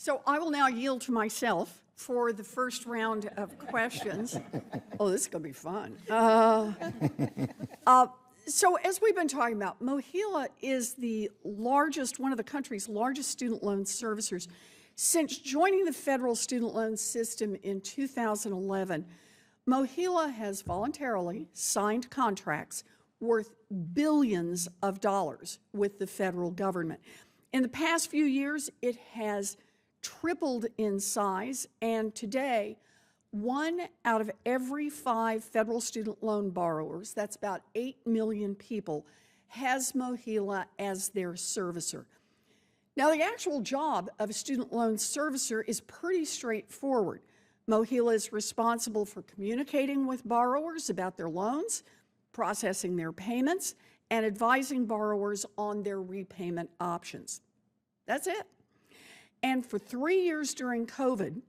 So I will now yield to myself for the first round of questions. Oh, this is going to be fun. So as we've been talking about, Mohela is the largest, one of the country's largest student loan servicers. Since joining the federal student loan system in 2011, Mohela has voluntarily signed contracts worth billions of dollars with the federal government. In the past few years, it has tripled in size, and today, 1 out of every 5 federal student loan borrowers, that's about 8 million people, has Mohela as their servicer. Now, the actual job of a student loan servicer is pretty straightforward. Mohela is responsible for communicating with borrowers about their loans, processing their payments, and advising borrowers on their repayment options. That's it. And for 3 years during COVID,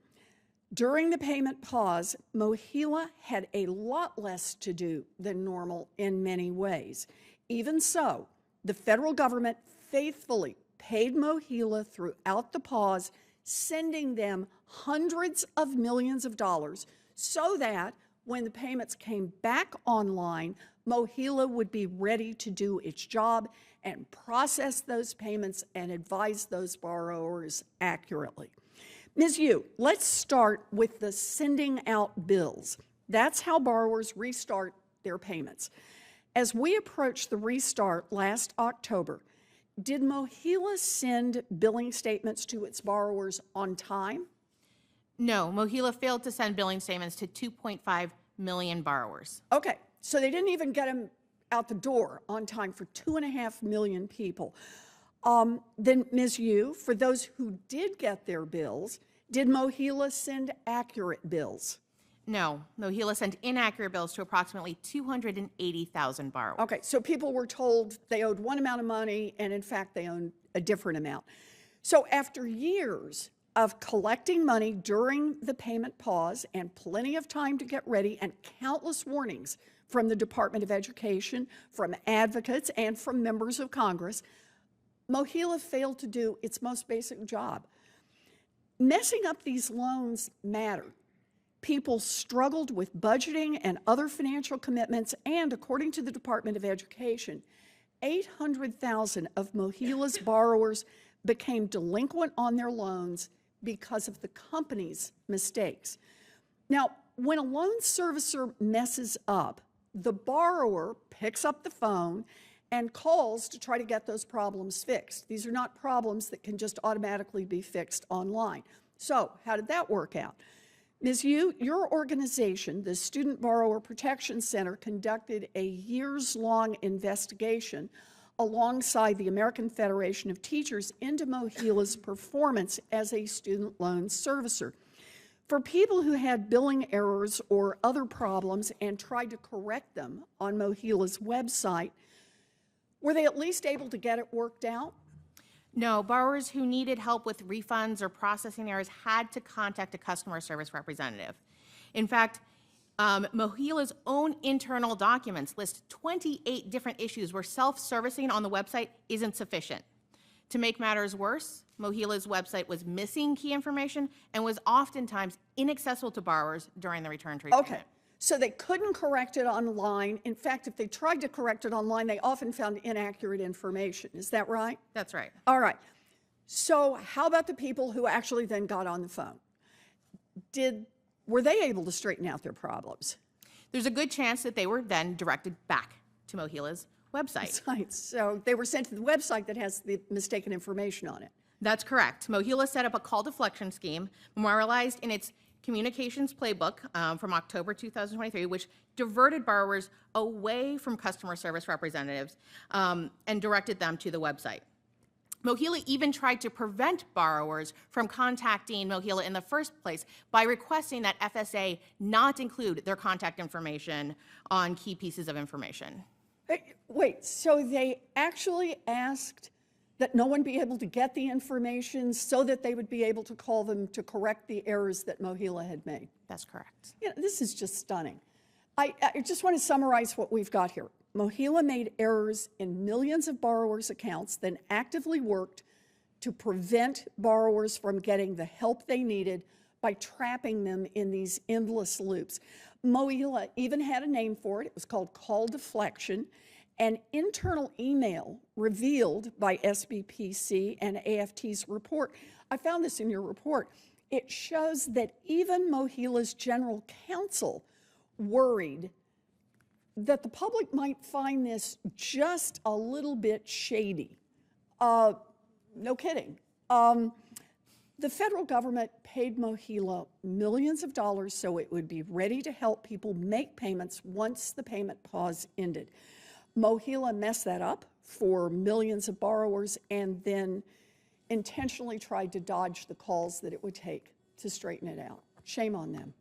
during the payment pause, Mohela had a lot less to do than normal in many ways. Even so, the federal government faithfully paid Mohela throughout the pause, sending them hundreds of millions of dollars so that when the payments came back online, Mohela would be ready to do its job and process those payments and advise those borrowers accurately. Ms. Yu, let's start with the sending out bills. That's how borrowers restart their payments. As we approached the restart last October, did Mohela send billing statements to its borrowers on time? No, Mohela failed to send billing statements to 2.5 million borrowers. Okay, so they didn't even get them out the door on time for 2.5 million people. Then, Ms. Yu, for those who did get their bills, did Mohela send accurate bills? No, Mohela sent inaccurate bills to approximately 280,000 borrowers. Okay, so people were told they owed one amount of money, and in fact, they owed a different amount. So after years of collecting money during the payment pause and plenty of time to get ready and countless warnings from the Department of Education, from advocates, and from members of Congress, Mohela failed to do its most basic job. Messing up these loans mattered. People struggled with budgeting and other financial commitments, and according to the Department of Education, 800,000 of Mohela's borrowers became delinquent on their loans because of the company's mistakes. Now, when a loan servicer messes up, the borrower picks up the phone and calls to try to get those problems fixed. These are not problems that can just automatically be fixed online. So how did that work out? Ms. Yu, your organization, the Student Borrower Protection Center, conducted a years-long investigation alongside the American Federation of Teachers into Mohela's performance as a student loan servicer. For people who had billing errors or other problems and tried to correct them on Mohela's website, were they at least able to get it worked out? No, borrowers who needed help with refunds or processing errors had to contact a customer service representative. In fact, Mohela's own internal documents list 28 different issues where self-servicing on the website isn't sufficient. To make matters worse, Mohela's website was missing key information and was oftentimes inaccessible to borrowers during the return to repayment. Okay, so they couldn't correct it online. In fact, if they tried to correct it online, they often found inaccurate information. Is that right? That's right. All right. So how about the people who actually then got on the phone? Were they able to straighten out their problems? There's a good chance that they were then directed back to Mohela's website. Right. So they were sent to the website that has the mistaken information on it. That's correct. Mohela set up a call deflection scheme memorialized in its communications playbook from October 2023, which diverted borrowers away from customer service representatives and directed them to the website. Mohela even tried to prevent borrowers from contacting Mohela in the first place by requesting that FSA not include their contact information on key pieces of information. Wait, so they actually asked that no one be able to get the information so that they would be able to call them to correct the errors that Mohela had made? That's correct. You know, this is just stunning. I just want to summarize what we've got here. Mohela made errors in millions of borrowers' accounts, then actively worked to prevent borrowers from getting the help they needed by trapping them in these endless loops. Mohela even had a name for it. It was called call deflection. An internal email revealed by SBPC and AFT's report. I found this in your report. It shows that even Mohela's general counsel worried that the public might find this just a little bit shady. No kidding. The federal government paid Mohela millions of dollars so it would be ready to help people make payments once the payment pause ended. Mohela messed that up for millions of borrowers and then intentionally tried to dodge the calls that it would take to straighten it out. Shame on them.